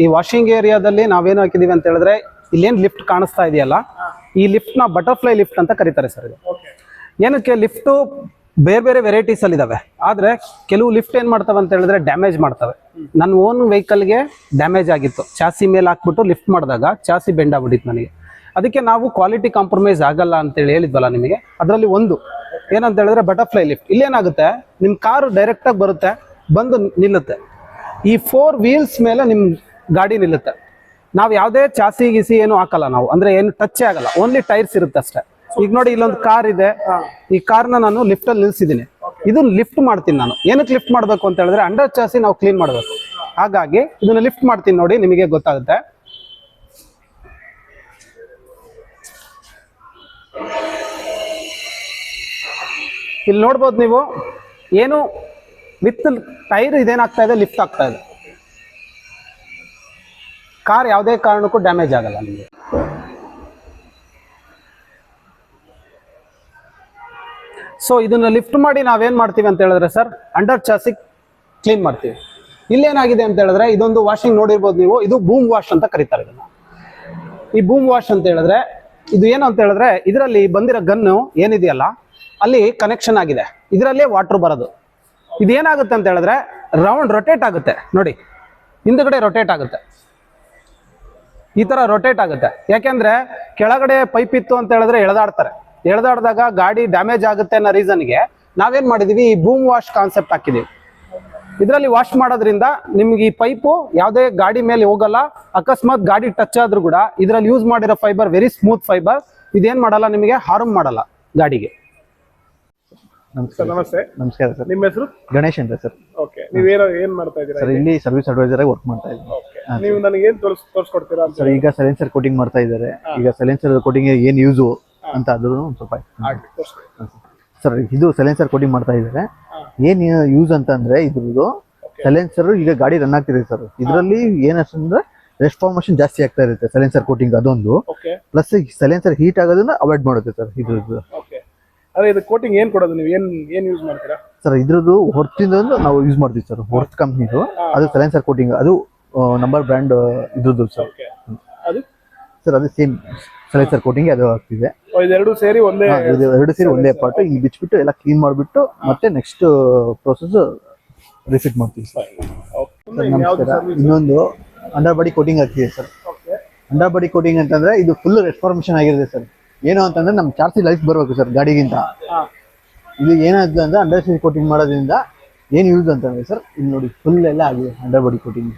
ಈ ವಾಷಿಂಗ್ ಏರಿಯಾದಲ್ಲಿ ನಾವೇನು ಹಾಕಿದೀವಿ ಅಂತ ಹೇಳಿದ್ರೆ, ಇಲ್ಲೇನ್ ಲಿಫ್ಟ್ ಕಾಣಿಸ್ತಾ ಇದೆಯಲ್ಲ, ಈ ಲಿಫ್ಟ್ ನ ಬಟರ್ಫ್ಲೈ ಲಿಫ್ಟ್ ಅಂತ ಕರೀತಾರೆ ಸರ್. ಇದು ಏನಕ್ಕೆ ಲಿಫ್ಟ್ ಬೇರೆ ಬೇರೆ ವೆರೈಟೀಸ್ ಅಲ್ಲಿ ಇದಾವೆ. ಆದ್ರೆ ಕೆಲವು ಲಿಫ್ಟ್ ಏನ್ ಮಾಡ್ತವೆ ಅಂತ ಹೇಳಿದ್ರೆ ಡ್ಯಾಮೇಜ್ ಮಾಡ್ತವೆ. ನನ್ನ ಓನ್ ವೆಹಿಕಲ್ಗೆ ಡ್ಯಾಮೇಜ್ ಆಗಿತ್ತು, ಚಾಸಿ ಮೇಲೆ ಹಾಕ್ಬಿಟ್ಟು ಲಿಫ್ಟ್ ಮಾಡಿದಾಗ ಚಾಸಿ ಬೆಂಡ್ ಆಗ್ಬಿಟ್ಟಿತ್ತು ನನಗೆ. ಅದಕ್ಕೆ ನಾವು ಕ್ವಾಲಿಟಿ ಕಾಂಪ್ರಮೈಸ್ ಆಗಲ್ಲ ಅಂತೇಳಿ ಹೇಳಿದ್ವಲ್ಲ ನಿಮಗೆ. ಅದರಲ್ಲಿ ಒಂದು ಏನಂತ ಹೇಳಿದ್ರೆ ಬಟರ್ಫ್ಲೈ ಲಿಫ್ಟ್. ಇಲ್ಲೇನಾಗುತ್ತೆ, ನಿಮ್ಮ ಕಾರು ಡೈರೆಕ್ಟ್ ಆಗಿ ಬರುತ್ತೆ, ಬಂದು ನಿಲ್ಲುತ್ತೆ. ಈ 4 ವೀಲ್ಸ್ ಮೇಲೆ ನಿಮ್ಮ ಗಾಡಿ ನಿಲ್ಲುತ್ತೆ. ನಾವು ಯಾವುದೇ ಚಾಸಿ ಗಿಸಿ ಏನು ಹಾಕಲ್ಲ ನಾವು, ಅಂದ್ರೆ ಏನು ಟಚ್ ಆಗಲ್ಲ, ಓನ್ಲಿ ಟೈರ್ಸ್ ಇರುತ್ತೆ ಅಷ್ಟೇ. ಈಗ ನೋಡಿ ಇಲ್ಲೊಂದು ಕಾರ್ ಇದೆ, ಈ ಕಾರ್ನ ನಾನು ಲಿಫ್ಟ್ ಅಲ್ಲಿ ನಿಲ್ಸಿದ್ದೀನಿ. ಇದು ಲಿಫ್ಟ್ ಮಾಡ್ತೀನಿ ನಾನು. ಏನಕ್ಕೆ ಲಿಫ್ಟ್ ಮಾಡಬೇಕು ಅಂತ ಹೇಳಿದ್ರೆ ಅಂಡರ್ ಚಾಸಿ ನಾವು ಕ್ಲೀನ್ ಮಾಡಬೇಕು. ಹಾಗಾಗಿ ಇದನ್ನ ಲಿಫ್ಟ್ ಮಾಡ್ತೀನಿ, ನೋಡಿ ನಿಮಗೆ ಗೊತ್ತಾಗುತ್ತೆ. ಇಲ್ಲಿ ನೋಡ್ಬೋದು ನೀವು, ಏನು ವಿತ್ ಟೈರ್ ಇದೇನಾಗ್ತಾ ಇದೆ, ಲಿಫ್ಟ್ ಆಗ್ತಾ ಇದೆ. ಕಾರ್ ಯಾವುದೇ ಕಾರಣಕ್ಕೂ ಡ್ಯಾಮೇಜ್ ಆಗಲ್ಲ ನಿಮಗೆ. ಸೊ ಇದನ್ನ ಲಿಫ್ಟ್ ಮಾಡಿ ನಾವೇನ್ ಮಾಡ್ತೀವಿ ಅಂತ ಹೇಳಿದ್ರೆ ಸರ್, ಅಂಡರ್ ಚಾಸಿ ಕ್ಲೀನ್ ಮಾಡ್ತೀವಿ. ಇಲ್ಲೇನಾಗಿದೆ ಅಂತ ಹೇಳಿದ್ರೆ ಇದೊಂದು ವಾಷಿಂಗ್ ನೋಡಿರ್ಬೋದು ನೀವು, ಇದು ಬೂಮ್ ವಾಶ್ ಅಂತ ಕರೀತಾರೆ ಇದನ್ನ. ಈ ಬೂಮ್ ವಾಶ್ ಅಂತ ಹೇಳಿದ್ರೆ ಇದು ಏನು ಅಂತ ಹೇಳಿದ್ರೆ ಇದರಲ್ಲಿ ಬಂದಿರೋ ಗನ್ನು ಏನಿದೆಯಲ್ಲ ಅಲ್ಲಿ ಕನೆಕ್ಷನ್ ಆಗಿದೆ, ಇದರಲ್ಲೇ ವಾಟರ್ ಬರೋದು. ಇದೇನಾಗುತ್ತೆ ಅಂತ ಹೇಳಿದ್ರೆ ರೌಂಡ್ ರೊಟೇಟ್ ಆಗುತ್ತೆ ನೋಡಿ, ಹಿಂದ್ಗಡೆ ರೊಟೇಟ್ ಆಗುತ್ತೆ, ಈ ತರ ರೊಟೇಟ್ ಆಗುತ್ತೆ. ಯಾಕೆಂದ್ರೆ ಕೆಳಗಡೆ ಪೈಪ್ ಇತ್ತು ಅಂತ ಹೇಳಿದ್ರೆ ಎಳೆದಾಡ್ತಾರೆ, ಎಳೆದಾಡಿದಾಗ ಗಾಡಿ ಡ್ಯಾಮೇಜ್ ಆಗುತ್ತೆ ಅನ್ನೋ ರೀಸನ್ಗೆ ನಾವೇನ್ ಮಾಡಿದೀವಿ, ಈ ಬೂಮ್ ವಾಶ್ ಕಾನ್ಸೆಪ್ಟ್ ಹಾಕಿದೀವಿ. ಇದರಲ್ಲಿ ವಾಶ್ ಮಾಡೋದ್ರಿಂದ ನಿಮ್ಗೆ ಈ ಪೈಪು ಯಾವುದೇ ಗಾಡಿ ಮೇಲೆ ಹೋಗಲ್ಲ. ಅಕಸ್ಮಾತ್ ಗಾಡಿ ಟಚ್ ಆದ್ರೂ ಕೂಡ ಇದರಲ್ಲಿ ಯೂಸ್ ಮಾಡಿರೋ ಫೈಬರ್ ವೆರಿ ಸ್ಮೂತ್ ಫೈಬರ್, ಇದೇನ್ ಮಾಡಲ್ಲ ನಿಮಗೆ ಹಾರ್ಮ್ ಮಾಡಲ್ಲ ಗಾಡಿಗೆ. ನಮಸ್ತೆ. ನಮಸ್ಕಾರ ಸರ್. ನಿಮ್ಮ ಹೆಸರು? ಗಣೇಶ್ ಅಂತ ಸರ್. ಓಕೆ, ನೀವೇನೋ ಏನ್ ಮಾಡ್ತಾ ಇದ್ದೀರಾ ಸರ್? ಇಲ್ಲಿ ಸರ್ವಿಸ್ ಅಡ್ವೈಸರ್ ಆಗಿ ವರ್ಕ್ ಮಾಡ್ತಾ ಇದ್ದೀನಿ. ನೀವು ನನಗೆ ಏನ್ ತೋರಿಸ್ಕೊಡ್ತೀರಾ ಸರ್? ಈಗ ಸೈಲೆನ್ಸರ್ ಕೋಟಿಂಗ್ ಮಾಡ್ತಾ ಇದ್ದಾರೆ. ಈಗ ಸೈಲೆನ್ಸರ್ ಕೋಟಿಂಗ್ ಏನ್ ಯೂಸು ಅಂತ ಅದ್ರ ಒಂದು ಸ್ವಲ್ಪ ಸರ್, ಇದು ಸೈಲೆನ್ಸರ್ ಕೋಟಿಂಗ್ ಮಾಡ್ತಾ ಇದ್ದಾರೆ. ಏನ್ ಯೂಸ್ ಅಂತ ಅಂದ್ರೆ ಇದ್ರದ್ದು ಸೈಲೆನ್ಸರ್ ಈಗ ಗಾಡಿ ರನ್ ಆಗ್ತಿದೆ ಸರ್, ಇದರಲ್ಲಿ ಏನಂದ್ರೆ ರೆಸ್ಫಾರ್ಮೇಶನ್ ಜಾಸ್ತಿ ಆಗ್ತಾ ಇರುತ್ತೆ ಸೈಲೆನ್ಸರ್ ಕೋಟಿಂಗ್, ಅದೊಂದು ಪ್ಲಸ್ ಸೈಲೆನ್ಸರ್ ಹೀಟ್ ಆಗೋದನ್ನ ಅವಾಯ್ಡ್ ಮಾಡುತ್ತೆ ಸರ್ ಇದ್ರದ್ದು. ಅದೇ ಇದು ಕೋಟಿಂಗ್ ಏನ್ ಕೊಡೋದು, ನೀವು ಏನ್ ಯೂಸ್ ಮಾಡ್ತೀರಾ ಸರ್? ಇದ್ರದ್ದು ಹೊರ್ತಿಂದ ನಾವು ಯೂಸ್ ಮಾಡ್ತೀವಿ ಸರ್, ಹೊರ್ತ್ ಕಂಪ್ನಿದು. ಅದು ಸೈಲೆನ್ಸರ್ ಕೋಟಿಂಗ್, ಅದು ನಂಬರ್ ಬ್ರ್ಯಾಂಡ್ ಇದ್ರದ್ದು ಸರ್. ಅದು ಸರ್ ಅದು ಸೇಮ್ ಸೈಲೆನ್ಸರ್ ಕೋಟಿಂಗ್ ಅದು ಆಗ್ತಿದೆ. ಎರಡು ಸೇರಿ ಒಂದೇ ಪಾರ್ಟ್ ಇಲ್ಲಿ ಬಿಚ್ಬಿಟ್ಟು ಎಲ್ಲ ಕ್ಲೀನ್ ಮಾಡಿಬಿಟ್ಟು ಮತ್ತೆ ನೆಕ್ಸ್ಟ್ ಪ್ರೋಸೆಸ್ ರಿಫಿಟ್ ಮಾಡ್ತೀವಿ ಸರ್. ನಮಸ್ಕಾರ. ಇನ್ನೊಂದು ಅಂಡರ್ ಬಾಡಿ ಕೋಟಿಂಗ್ ಆಗ್ತಿದೆ ಸರ್. ಅಂಡರ್ ಬಾಡಿ ಕೋಟಿಂಗ್ ಅಂತಂದ್ರೆ ಇದು ಫುಲ್ ರೆಸ್ಫಾರ್ಮೇಶನ್ ಆಗಿರುತ್ತೆ ಸರ್. ಏನು ಅಂತಂದ್ರೆ ನಮ್ ಚಾರ್ಜಿ ಲೈಫ್ ಬರ್ಬೇಕು ಸರ್ ಗಾಡಿಗಿಂತ. ಇದು ಏನಾಗುತ್ತೆ ಅಂದ್ರೆ ಅಂಡರ್ ಬಾಡಿ ಕೋಟಿಂಗ್ ಮಾಡೋದ್ರಿಂದ ಏನ್ ಯೂಸ್ ಅಂತಂದ್ರೆ ಸರ್, ಇಲ್ಲಿ ನೋಡಿ ಫುಲ್ ಎಲ್ಲ ಆಗಿದೆ ಅಂಡರ್ ಬಾಡಿ ಕೋಟಿಂಗ್.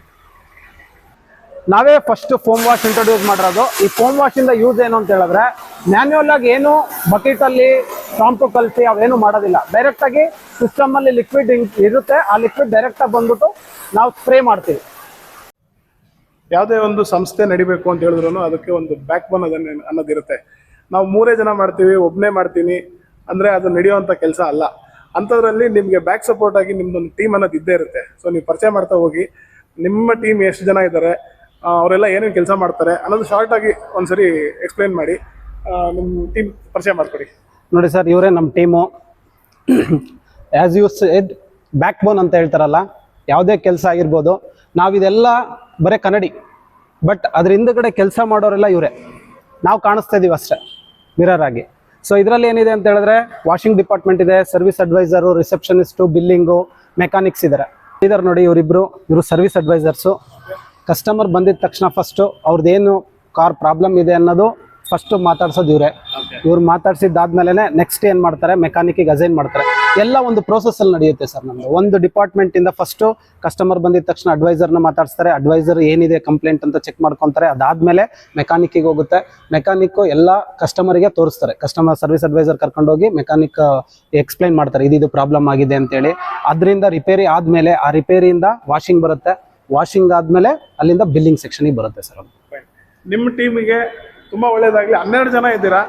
ನಾವೇ ಫಸ್ಟ್ ಫೋಮ್ ವಾಶ್ ಇಂಟ್ರೊಡ್ಯೂಸ್ ಮಾಡಿರೋದು. ಈ ಫೋಮ್ ವಾಶ್ ಇಂದ ಯೂಸ್ ಏನು ಅಂತ ಹೇಳಿದ್ರೆ, ಮ್ಯಾನ್ಯುಯಲ್ ಆಗಿ ಏನು ಬಕೆಟ್ ಅಲ್ಲಿ ಶಾಂಪು ಕಲಿಸಿ ಅವೇನು ಮಾಡೋದಿಲ್ಲ. ಡೈರೆಕ್ಟ್ ಆಗಿ ಸಿಸ್ಟಮ್ ಅಲ್ಲಿ ಲಿಕ್ವಿಡ್ ಇರುತ್ತೆ, ಆ ಲಿಕ್ವಿಡ್ ಡೈರೆಕ್ಟ್ ಆಗಿ ಬಂದ್ಬಿಟ್ಟು ನಾವು ಸ್ಪ್ರೇ ಮಾಡ್ತೀವಿ. ಯಾವುದೇ ಒಂದು ಸಂಸ್ಥೆ ನಡಿಬೇಕು ಅಂತ ಹೇಳಿದ್ರು ಅದಕ್ಕೆ ಒಂದು ಬ್ಯಾಕ್ ಬೋನ್ ಅನ್ನೋದಿರುತ್ತೆ. ನಾವು 3 ಜನ ಮಾಡ್ತೀವಿ, ಒಬ್ಬನೇ ಮಾಡ್ತೀನಿ ಅಂದ್ರೆ ಅದು ನಡೆಯುವಂತ ಕೆಲಸ ಅಲ್ಲ. ಅಂಥದ್ರಲ್ಲಿ ನಿಮ್ಗೆ ಬ್ಯಾಕ್ ಸಪೋರ್ಟ್ ಆಗಿ ನಿಮ್ದೊಂದು ಟೀಮ್ ಅನ್ನೋದು ಇದ್ದೇ ಇರುತ್ತೆ. ಸೊ ನೀವು ಪರಿಚಯ ಮಾಡ್ತಾ ಹೋಗಿ, ನಿಮ್ಮ ಟೀಮ್ ಎಷ್ಟು ಜನ ಇದ್ದಾರೆ, ಅವರೆಲ್ಲ ಏನೇನು ಕೆಲಸ ಮಾಡ್ತಾರೆ ಅನ್ನೋದು ಶಾರ್ಟ್ ಆಗಿ ಒಂದ್ಸರಿ ಎಕ್ಸ್ಪ್ಲೈನ್ ಮಾಡಿ. ನಿಮ್ಮ ಟೀಮ್ ಪರಿಚಯ ಮಾಡ್ಕೊಡಿ. ನೋಡಿ ಸರ್, ಇವರೇ ನಮ್ಮ team. As you said, backbone ಅಂತ ಹೇಳ್ತಾರಲ್ಲ, ಯಾವುದೇ ಕೆಲಸ ಆಗಿರ್ಬೋದು, ನಾವಿದೆಲ್ಲ ಬರೀ ಕನ್ನಡಿ, ಬಟ್ ಅದ್ರ ಹಿಂದ್ಗಡೆ ಕೆಲಸ ಮಾಡೋರೆಲ್ಲ ಇವರೇ. ನಾವು ಕಾಣಿಸ್ತಾ ಇದೀವಿ ಅಷ್ಟೇ ಮಿರರ್ ಆಗಿ. ಸೊ ಇದರಲ್ಲಿ ಏನಿದೆ ಅಂತ ಹೇಳಿದ್ರೆ, ವಾಷಿಂಗ್ ಡಿಪಾರ್ಟ್ಮೆಂಟ್ ಇದೆ, service adviser, receptionist, billing, mechanics ಇದ್ದಾರೆ. ಇದರ ನೋಡಿ ಇವರು ಸರ್ವಿಸ್ ಅಡ್ವೈಸರ್ಸು. ಕಸ್ಟಮರ್ ಬಂದಿದ ತಕ್ಷಣ ಫಸ್ಟು ಅವ್ರದ್ದೇನು ಕಾರ್ ಪ್ರಾಬ್ಲಮ್ ಇದೆ ಅನ್ನೋದು ಫಸ್ಟು ಮಾತಾಡ್ಸೋದು ಇವರೇ. ಇವ್ರು ಮಾತಾಡ್ಸಿದ್ದಾದ್ಮೇಲೆ ನೆಕ್ಸ್ಟ್ ಏನು ಮಾಡ್ತಾರೆ, ಮೆಕ್ಯಾನಿಕ್ಕಿಗೆ ಅಸೈನ್ ಮಾಡ್ತಾರೆ. ಎಲ್ಲ ಒಂದು ಪ್ರೋಸೆಸ್ಸಲ್ಲಿ ನಡೆಯುತ್ತೆ ಸರ್ ನಮ್ಮದು. ಒಂದು ಡಿಪಾರ್ಟ್ಮೆಂಟಿಂದ ಫಸ್ಟು ಕಸ್ಟಮರ್ ಬಂದಿದ ತಕ್ಷಣ ಅಡ್ವೈಸರ್ನ ಮಾತಾಡ್ಸ್ತಾರೆ. ಅಡ್ವೈಸರ್ ಏನಿದೆ ಕಂಪ್ಲೇಂಟ್ ಅಂತ ಚೆಕ್ ಮಾಡ್ಕೊತಾರೆ. ಅದಾದಮೇಲೆ ಮೆಕ್ಯಾನಿಕ್ಕಿಗೆ ಹೋಗುತ್ತೆ. ಮೆಕ್ಯಾನಿಕ್ಕು ಎಲ್ಲ ಕಸ್ಟಮರಿಗೆ ತೋರಿಸ್ತಾರೆ. ಕಸ್ಟಮರ್ ಸರ್ವಿಸ್ ಅಡ್ವೈಸರ್ ಕರ್ಕೊಂಡೋಗಿ ಮೆಕ್ಯಾನಿಕ್ ಎಕ್ಸ್ಪ್ಲೈನ್ ಮಾಡ್ತಾರೆ, ಇದು ಪ್ರಾಬ್ಲಮ್ ಆಗಿದೆ ಅಂತೇಳಿ. ಅದರಿಂದ ರಿಪೇರಿ ಆದಮೇಲೆ ಆ ರಿಪೇರಿಯಿಂದ ವಾಷಿಂಗ್ ಬರುತ್ತೆ. ವಾಷಿಂಗ್ ಆದಮೇಲೆ ಅಲ್ಲಿಂದ ಬಿಲ್ಲಿಂಗ್ ಸೆಕ್ಷನಿಗೆ ಬರುತ್ತೆ ಸರ್. ನಿಮ್ಮ ಟೀಮಿಗೆ ತುಂಬಾ ಒಳ್ಳೇದಾಗ್ಲಿ. 12 ಜನ ಇದ್ದೀರಾ.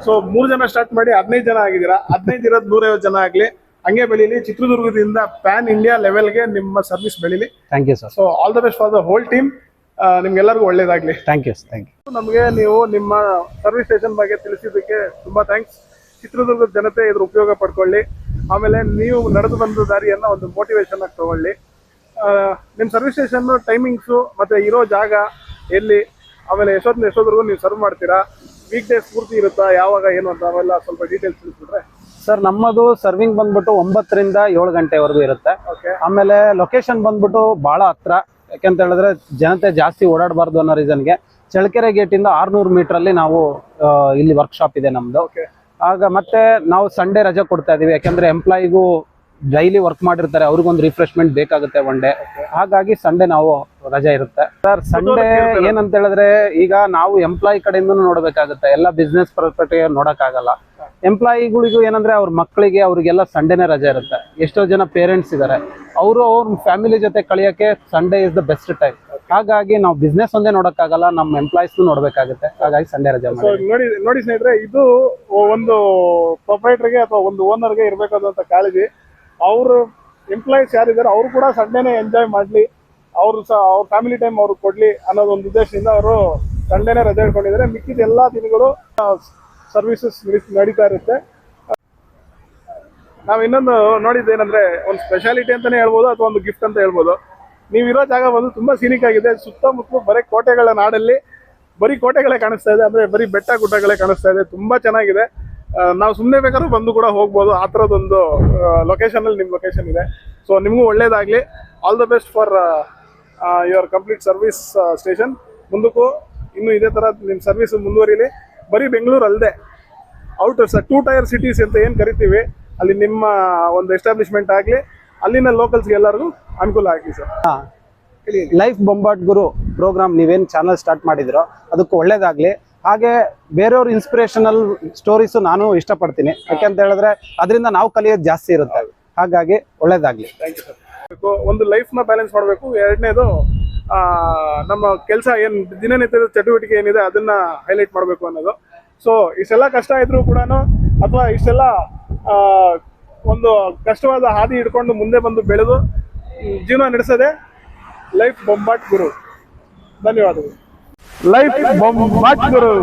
ಸೊ 3 ಜನ ಸ್ಟಾರ್ಟ್ ಮಾಡಿ 15 ಜನ ಆಗಿದ್ದೀರಾ. 15 ಇರೋದು 150 ಜನ ಆಗ್ಲಿ, ಹಂಗೆ ಬೆಳೀಲಿ. ಚಿತ್ರದುರ್ಗದಿಂದ ಪ್ಯಾನ್ ಇಂಡಿಯಾ ಲೆವೆಲ್ಗೆ ನಿಮ್ಮ ಸರ್ವಿಸ್ ಬೆಳೀಲಿ. Thank you sir. So all the best for the whole team. ನಿಮ್ಗೆಲ್ಲರಿಗೂ ಒಳ್ಳೇದಾಗ್ಲಿ. Thank you. ನಮಗೆ ನೀವು ನಿಮ್ಮ ಸರ್ವಿಸ್ ಸ್ಟೇಷನ್ ಬಗ್ಗೆ ತಿಳಿಸಿದ್ದಕ್ಕೆ ತುಂಬಾ ಥ್ಯಾಂಕ್ಸ್. ಚಿತ್ರದುರ್ಗದ ಜನತೆ ಇದ್ರ ಉಪಯೋಗ ಪಡ್ಕೊಳ್ಳಿ. ಆಮೇಲೆ ನೀವು ನಡೆದು ಬಂದ ದಾರಿಯನ್ನ ಒಂದು ಮೋಟಿವೇಶನ್ ಆಗಿ ತಗೊಳ್ಳಿ. ನಿಮ್ಮ ಸರ್ವಿಸ್ ಸ್ಟೇಷನ್ ಟೈಮಿಂಗ್ಸು ಮತ್ತೆ ಇರೋ ಜಾಗ ಎಲ್ಲಿ, ಆಮೇಲೆ ಎಷ್ಟೊತ್ತಿನ ಎಷ್ಟೊತ್ತರೆಗೂ ನೀವು ಸರ್ವ್ ಮಾಡ್ತೀರಾ, ವೀಕ್ ಡೇಸ್ ಪೂರ್ತಿ ಇರುತ್ತಾ, ಯಾವಾಗ ಏನು ಅಂತ ಅವೆಲ್ಲ ಸ್ವಲ್ಪ ಡೀಟೇಲ್ಸ್ ತಿಳಿಸ್ಬಿಟ್ರೆ. ಸರ್ ನಮ್ಮದು ಸರ್ವಿಂಗ್ ಬಂದ್ಬಿಟ್ಟು 9ರಿಂದ 7 ಗಂಟೆವರೆಗೂ ಇರುತ್ತೆ. ಓಕೆ. ಆಮೇಲೆ ಲೊಕೇಶನ್ ಬಂದ್ಬಿಟ್ಟು ಬಹಳ ಹತ್ರ, ಯಾಕೆಂತ ಹೇಳಿದ್ರೆ ಜನತೆ ಜಾಸ್ತಿ ಓಡಾಡಬಾರ್ದು ಅನ್ನೋ ರೀಸನ್ಗೆ ಚಳ್ಳಕೆರೆ ಗೇಟಿಂದ 600 ಮೀಟ್ರಲ್ಲಿ ನಾವು ಇಲ್ಲಿ ವರ್ಕ್ಶಾಪ್ ಇದೆ ನಮ್ದು. ಓಕೆ. ಆಗ ಮತ್ತೆ ನಾವು ಸಂಡೇ ರಜೆ ಕೊಡ್ತಾ ಇದೀವಿ, ಯಾಕಂದ್ರೆ ಎಂಪ್ಲಾಯಿಗೂ ಡೈಲಿ ವರ್ಕ್ ಮಾಡಿರ್ತಾರೆ, ಅವ್ರಿಗೊಂದು ರಿಫ್ರೆಶ್ಮೆಂಟ್ ಬೇಕಾಗುತ್ತೆ ಒನ್ ಡೇ. ಹಾಗಾಗಿ ಸಂಡೇ ನಾವು ರಜೆ ಇರುತ್ತೆ ಸರ್. ಸಂಡೇ ಏನಂತ ಹೇಳಿದ್ರೆ ಈಗ ನಾವು ಎಂಪ್ಲಾಯಿ ಕಡೆಯಿಂದ ನೋಡ್ಬೇಕಾಗುತ್ತೆ, ಎಲ್ಲ ಬಿಸ್ನೆಸ್ ಪರ್ಸ್ಪೆಕ್ಟಿವ್ ನೋಡಕ್ಕಾಗಲ್ಲ. ಎಂಪ್ಲಾಯಿಗಳಿಗೂ ಏನಂದ್ರೆ ಅವ್ರ ಮಕ್ಕಳಿಗೆ ಅವ್ರಿಗೆಲ್ಲ ಸಂಡೇನೇ ರಜೆ ಇರುತ್ತೆ. ಎಷ್ಟೋ ಜನ ಪೇರೆಂಟ್ಸ್ ಇದ್ದಾರೆ, ಅವರು ಅವ್ರ ಫ್ಯಾಮಿಲಿ ಜೊತೆ ಕಳಿಯೋಕೆ Sunday is the best time. ಹಾಗಾಗಿ ನಾವು ಬಿಸ್ನೆಸ್ ಒಂದೇ ನೋಡಕ್ಕಾಗಲ್ಲ, ನಮ್ಮ ಎಂಪ್ಲಾಯ್ಸ್ ನೋಡ್ಬೇಕಾಗುತ್ತೆ. ಹಾಗಾಗಿ ಸಂಡೇ ರಜೆ ಮಾಡಿ. ನೋಡಿ ಸ್ನೇಹಿತರೆ, ಇದು ಒಂದು ಪ್ರೊಪರೈಟರ್ಗೆ ಅಥವಾ ಒಂದು ಓನರ್ಗೆ ಇರಬೇಕಾದಂತ ಕಾಳಜಿ. ಅವರು ಎಂಪ್ಲಾಯೀಸ್ ಯಾರಿದ್ದಾರೆ ಅವರು ಕೂಡ ಸಂಡೇನೆ ಎಂಜಾಯ್ ಮಾಡಲಿ, ಅವರು ಸಹ ಅವ್ರ ಫ್ಯಾಮಿಲಿ ಟೈಮ್ ಅವ್ರಿಗೆ ಕೊಡ್ಲಿ ಅನ್ನೋದು ಒಂದು ಉದ್ದೇಶದಿಂದ ಅವರು ಸಂಡೇನೆ ರಜೆ ಇಟ್ಕೊಂಡಿದ್ದಾರೆ. ಮಿಕ್ಕಿದ ಎಲ್ಲಾ ದಿನಗಳು ಸರ್ವಿಸಸ್ ನಡೀತಾ ಇರುತ್ತೆ. ನಾವು ಇನ್ನೊಂದು ನೋಡಿದ್ದೇನೆಂದ್ರೆ ಒಂದು ಸ್ಪೆಷಾಲಿಟಿ ಅಂತಾನೆ ಹೇಳ್ಬೋದು ಅಥವಾ ಒಂದು ಗಿಫ್ಟ್ ಅಂತ ಹೇಳ್ಬೋದು. ನೀವಿರೋ ಜಾಗ ಬಂದು ತುಂಬಾ ಸೀನಿಕ್ ಆಗಿದೆ. ಸುತ್ತಮುತ್ತಲು ಬರೀ ಕೋಟೆಗಳ ನಾಡಲ್ಲಿ ಬರೀ ಕೋಟೆಗಳೇ ಕಾಣಿಸ್ತಾ ಇದೆ, ಅಂದ್ರೆ ಬರೀ ಬೆಟ್ಟ ಗುಡ್ಡಗಳೇ ಕಾಣಿಸ್ತಾ ಇದೆ. ತುಂಬಾ ಚೆನ್ನಾಗಿದೆ. ನಾವು ಸುಮ್ಮನೆ ಬೇಕಾದ್ರೂ ಬಂದು ಕೂಡ ಹೋಗ್ಬೋದು. ಆ ಥರದೊಂದು ಲೊಕೇಶನ್ ಅಲ್ಲಿ ನಿಮ್ಮ ಲೊಕೇಶನ್ ಇದೆ. ಸೊ ನಿಮಗೂ ಒಳ್ಳೇದಾಗ್ಲಿ. All the best for your complete service station. ಮುಂದಕ್ಕೂ ಇನ್ನು ಇದೇ ತರ ನಿಮ್ಮ ಸರ್ವಿಸ್ ಮುಂದುವರಿಲಿ. ಬರೀ ಬೆಂಗಳೂರು ಅಲ್ಲದೆ ಔಟರ್ಸ್ 2 ಟೈರ್ ಸಿಟೀಸ್ ಅಂತ ಏನು ಕರಿತೀವಿ, ಅಲ್ಲಿ ನಿಮ್ಮ ಒಂದು ಎಸ್ಟಾಬ್ಲಿಷ್ಮೆಂಟ್ ಆಗಲಿ, ಅಲ್ಲಿನ ಲೋಕಲ್ಸ್ಗೆ ಎಲ್ಲರಿಗೂ ಅನುಕೂಲ ಆಗಲಿ ಸರ್. ಲೈಫ್ ಬೊಂಬಾಟ್ ಗುರು ಪ್ರೋಗ್ರಾಮ್ ನೀವೇನು ಚಾನಲ್ ಸ್ಟಾರ್ಟ್ ಮಾಡಿದ್ರೋ ಅದಕ್ಕೂ ಒಳ್ಳೇದಾಗ್ಲಿ. ಹಾಗೆ ಬೇರೆಯವ್ರ ಇನ್ಸ್ಪಿರೇಷನಲ್ ಸ್ಟೋರೀಸು ನಾನು ಇಷ್ಟಪಡ್ತೀನಿ, ಯಾಕೆಂತ ಹೇಳಿದ್ರೆ ಅದರಿಂದ ನಾವು ಕಲಿಯೋದು ಜಾಸ್ತಿ ಇರುತ್ತೆ. ಹಾಗಾಗಿ ಒಳ್ಳೇದಾಗ್ಲಿ. Thank you sir. ಒಂದು ಲೈಫ್ನ ಬ್ಯಾಲೆನ್ಸ್ ಮಾಡಬೇಕು. ಎರಡನೇದು ನಮ್ಮ ಕೆಲಸ ಏನು ದಿನನಿತ್ಯದ ಚಟುವಟಿಕೆ ಏನಿದೆ ಅದನ್ನ ಹೈಲೈಟ್ ಮಾಡಬೇಕು ಅನ್ನೋದು. ಸೊ ಇಷ್ಟೆಲ್ಲ ಕಷ್ಟ ಇದ್ರೂ ಕೂಡ ಅಥವಾ ಇಷ್ಟೆಲ್ಲ ಒಂದು ಕಷ್ಟವಾದ ಹಾದಿ ಹಿಡ್ಕೊಂಡು ಮುಂದೆ ಬಂದು ಬೆಳೆದು ಜೀವನ ನಡೆಸೋದೆ ಲೈಫ್ ಬೊಂಬಾಟ್ ಗುರು. ಧನ್ಯವಾದಗಳು. ಲೈಫ್ ಬೊಂಬಾಟ್ ಗುರು.